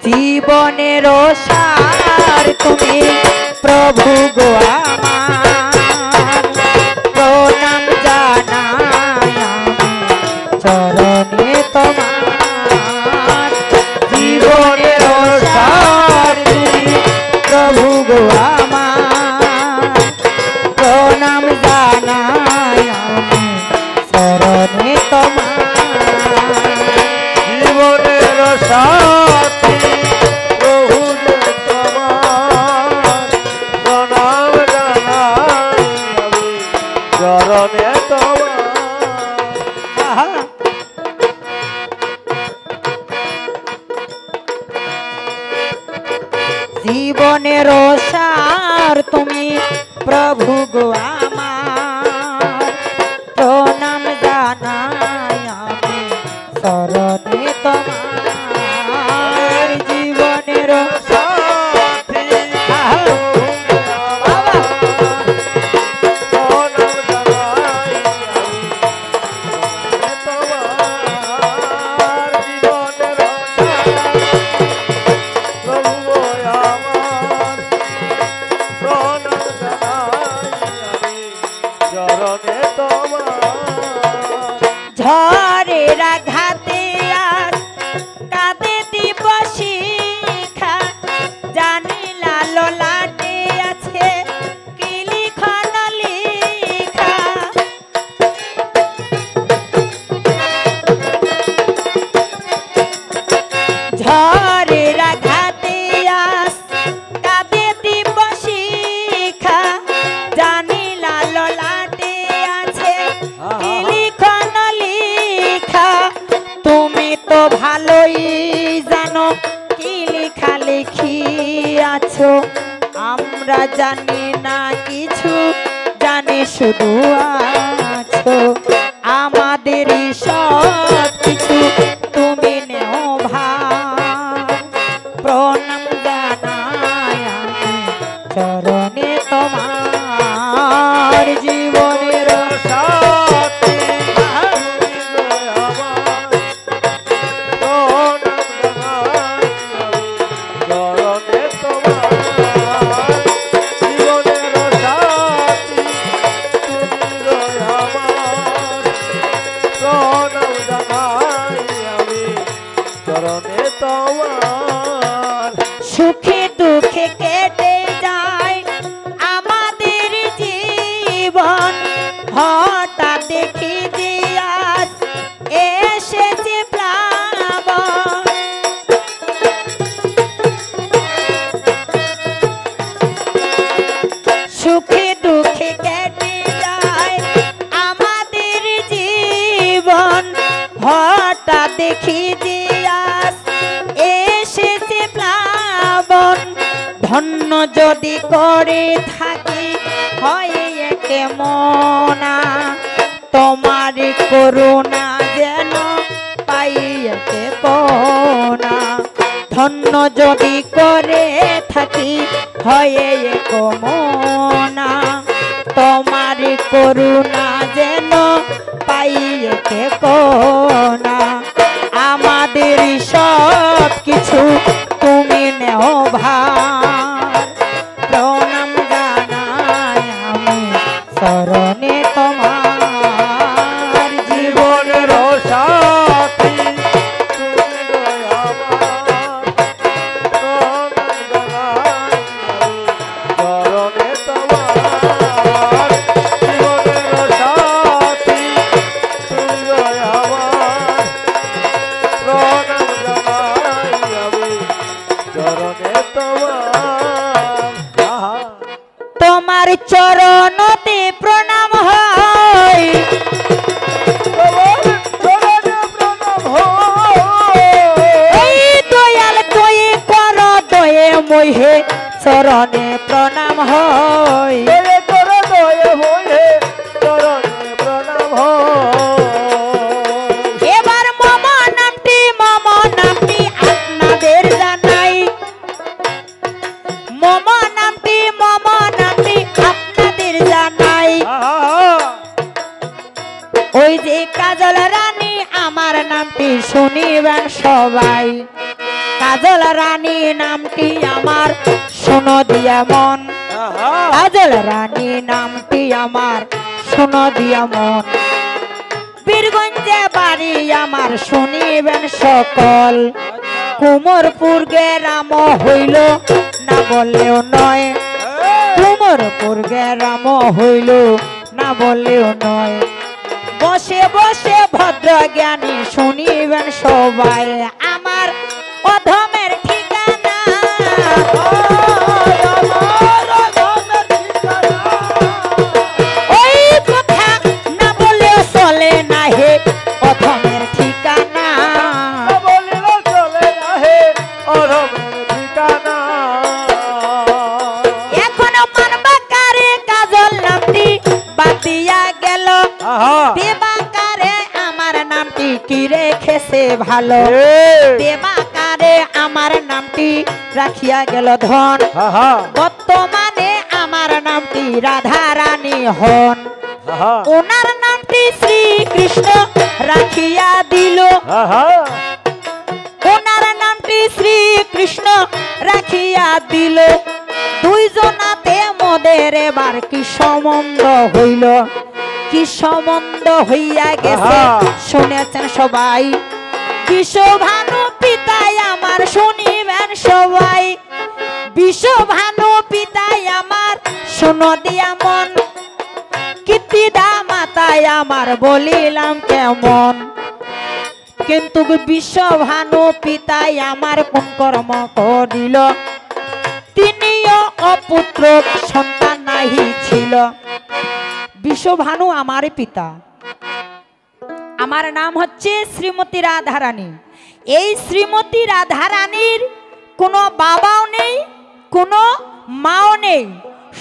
জীবনের সার তুমি প্রভু গো আমার, প্রণাম জানাই আমি চরণে তোমার। জীবনের সার তুমি প্রভু গো আমার, প্রণাম জানাই আমি চরণে তোমার। জীবনের সাথী প্রভু তোমার, প্রণাম জানাই আমি চরণে তোমার। জীবনের সার তুমি প্রভু গো আমার, প্রণাম জানাই আমি চরণে তোমার। জীবনের সাথী ঝড়ের আঘাতে আজ কাঁদে দিবসিখা, জানিলা ললাটে আছে কি লিখন লিখা। ঝড়ের আঘাতে আজ কাঁদে দিবসিখা, জানিলা ললাটে আছে কি লিখন লিখা। তুমি তো ভালোই জানো কি লেখা লেখি আছো, আমরা জানি না কিছু, জানি শুধু আছো। আমাদেরই সব কিছু তুমি নেও ভার, প্রণাম জানাই আমি চরণে তোমার। জীবনের সাথী সুখে দুঃখে কেটে যায় আমাদের জীবন, হঠাৎ দেখি যে আজ এসেছে প্লাবন। সুখে দুঃখে কেটে যায় আমাদের জীবন, হঠাৎ দেখি যে আজ এসেছে প্লাবন। ধন্য যদি করে থাকি হয় কেমনা, তোমার করুণা যেন পাই কোনা। ধন্য যদি করে থাকি হয় কমনা, তোমার করুণা যেন পাই কোনা। আমাদের সব কিছু তুমি নেও ভার, প্রণাম জানাই আমি চরণে তোমার। জীবনের সাথী তুমি আমার, প্রণাম জানাই আমি চরণে তোমার। জীবনের সাথী তুমি আমার, প্রণাম জানাই আমি চরণে তোমার। তোমার চরণতে প্রণাম হয়, এই দয়াল দয়ে কর দয়ে মহে চরণে প্রণাম হয়। এবার মম নামটি আপনাদের জানাই, মম নামটি আপনাদের জানাই। ওই যে কাজল রানী আমার নামটি শুনিবেন সবাই, কাজল রানী নামটি আমার শোনো দিয়া মন, আহা কাজল রানী নামটি আমার শোনো দিয়া মন। বীরগঞ্জে বাড়ি আমার শুনিবেন সকল, কুমোরপুর গ্রাম হইল না বললেও নয়, কুমোরপুর গ্রাম হইল না বললেও নয়। বসে বসে ভদ্র জ্ঞানী শুনিবেন সবাই আমার অধমের ঠিকানা, ওই কথা না বললেও চলে না হে অধমের ঠিকানা। বলিল চলে না হে অধমের ঠিকানা। এখন মানবা কারে কাজল নামটি বাতিয়া গেল, আহা দেবাকারে আমার নামটি কি রেখেছে ভালো, দেবাকারে আমার নামটি রাখিয়া গেল ধন। আহা বর্তমানে আমার নামটি রাধা রানী হন, আহা ওনার নামটি শ্রীকৃষ্ণ রাখিয়া দিল, আহা ওনার নামটি শ্রীকৃষ্ণ রাখিয়া দিল। দুইজনাতে মোদের এবার কি সম্বন্ধ হইল, কি সম্বন্ধ হইয়া গেছে আহা। শুনেছেন সবাই। বিশ্বভানু পিতাই আমার শুনিবেন সবাই, বিশ্বভানু পিতাই আমার শোনো দিয়া মন। কীর্তিদা মাতাই আমার বলিলাম কেমন, কিন্তু বিশ্বভানু পিতাই আমার কোন কর্ম করিল, তিনিও অপুত্র সন্তান নাহি ছিল। বিশ্বভানু আমার পিতা, আমার নাম হচ্ছে শ্রীমতী রাধারানী। এই শ্রীমতী রাধারানীর কোনো বাবাও নেই, কোনো মাও নেই,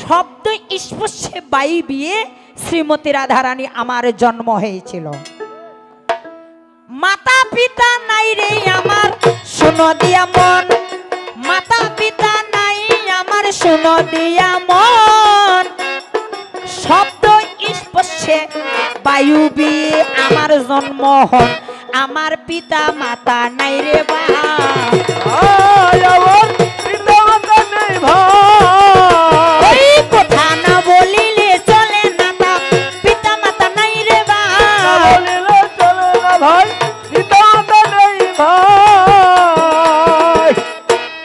শব্দ স্পর্শে বাই বিয়ে শ্রীমতী রাধারানী আমার জন্ম হয়েছিল। মাতা পিতা নাই রে আমার শোনো দিয়া মন, মাতা পিতা নাই আমার শোনো দিয়া মন। শব্দ স্পর্শে বায়ু বিয়ে আমার জন্ম হন, আমার পিতা মাতা নাই রে বা। ওই কথা না বলিলে চলে না, তা পিতা মাতা নাই রে বা।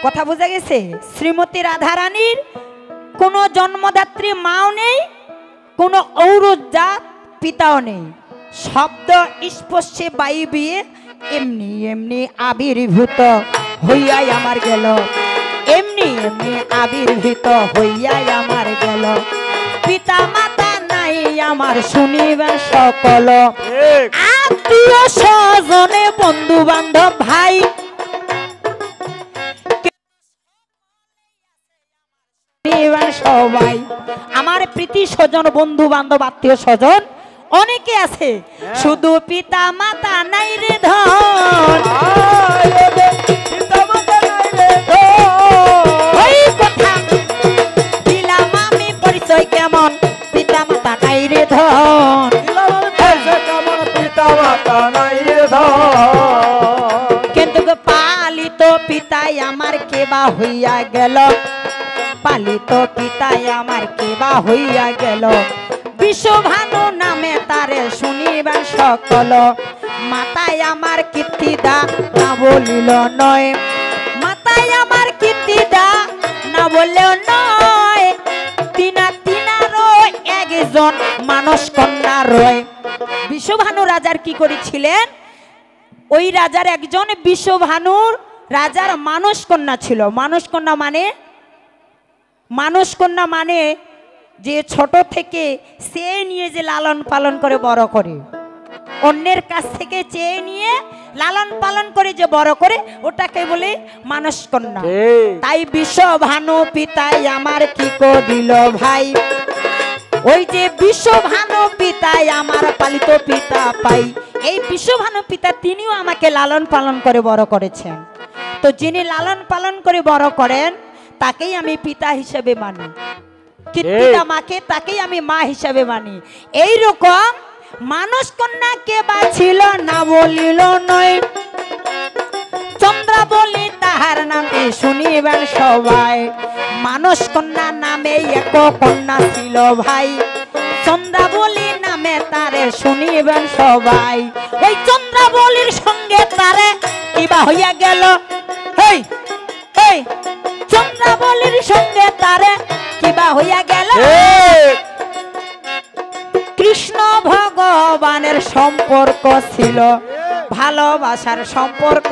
কথা বোঝা গেছে? শ্রীমতী রাধারানীর কোনো জন্মদাত্রী মাও নেই, কোনো ঔরজাত পিতাও নেই। শব্দ স্পর্শে বায়ু বিয়ে এমনি এমনি আবির্ভূত হইয়াই আমার গেল, এমনি এমনি আবির্ভূত হইয়াই আমার গেল। পিতা মাতা নাই আমার শুনিবেন সকল, আত্মীয় স্বজনে বন্ধু বান্ধব ভাই সবাই আমার প্রীতি স্বজন বন্ধু বান্ধব আত্মীয় স্বজন অনেকে আছে, শুধু পিতা মাতা নাই রে ধন। ওই কথা দিলাম আমি পরিচয় কেমন, পিতা মাতা নাই রে ধন। কিন্তু পালিত পিতাই আমার কেবা হইয়া গেল, পালিত পিতাই আমার কেবা হইয়া গেল। বিশ্বভানু নামে তারে শুনিবেন সকল, মাতাই আমার কীর্তিদা না বলিল নয়, মাতাই আমার কীর্তিদা না বললেও নয়। তিনারও একজন মানস কন্যা রয়। বিশ্বভানু রাজার কি করেছিলেন? ওই রাজার একজন বিশ্বভানুর রাজার মানস কন্যা ছিল। মানস কন্যা মানে যে ছোট থেকে সে নিয়ে যে লালন পালন করে বড় করে, অন্যের কাছ থেকে চেয়ে নিয়ে লালন পালন করে যে বড় করে, ওটাকে বলে মানস কন্যা। তাই বিশ্বভানু পিতাই আমার কি করিল ভাই, ওই যে বিশ্বভানু পিতাই আমার পালিত পিতা পাই। এই বিশ্বভানু পিতা তিনিও আমাকে লালন পালন করে বড় করেছেন। তো যিনি লালন পালন করে বড় করেন তাকেই আমি পিতা হিসেবে মানি, পিতা মাকে তাকেই আমি মা হিসেবে মানি। এই রকম মানস কন্যা কে বা ছিল না বলিল নয়, চন্দ্রাবলী তা তাহার নামে শুনিবেন সবাই। মানস কন্যা নামে এক কন্যা ছিল ভাই, চন্দ্রাবলী নামে তারে শুনিবেন সবাই। ওই চন্দ্রাবলীর সঙ্গে তারে কিবা হইয়া গেল, হেই হেই চন্দ্রাবলীর সঙ্গে তারে কিবা হইয়া গেল। কৃষ্ণ ভগবানের সম্পর্ক ছিল ভালোবাসার সম্পর্ক।